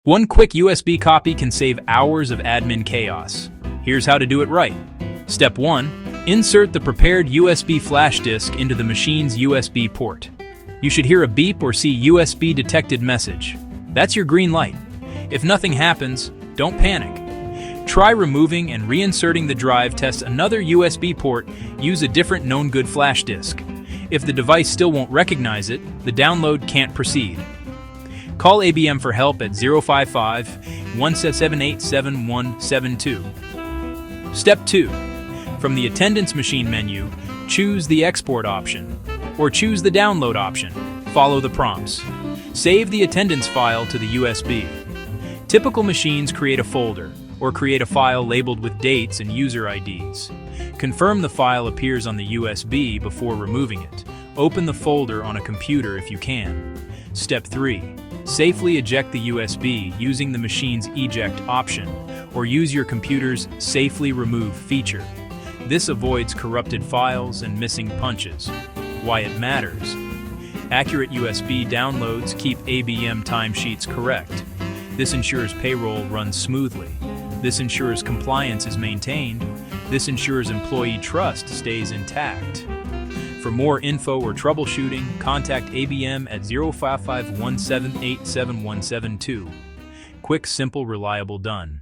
One quick USB copy can save hours of admin chaos. Here's how to do it right. Step 1. Insert the prepared USB flash disk into the machine's USB port. You should hear a beep or see USB detected message. That's your green light. If nothing happens, don't panic. Try removing and reinserting the drive. Test another USB port. Use a different known good flash disk. If the device still won't recognize it, the download can't proceed. Call ABM for help at 055-178-7172. Step 2. From the attendance machine menu, choose the export option, or choose the download option. Follow the prompts. Save the attendance file to the USB. Typical machines create a folder, or create a file labeled with dates and user IDs. Confirm the file appears on the USB before removing it. Open the folder on a computer if you can. Step 3. Safely eject the USB using the machine's eject option, or use your computer's Safely Remove feature. This avoids corrupted files and missing punches. Why it matters. Accurate USB downloads keep ABM timesheets correct. This ensures payroll runs smoothly. This ensures compliance is maintained. This ensures employee trust stays intact. For more info or troubleshooting, contact ABM at 055-178-7172. Quick, simple, reliable, done.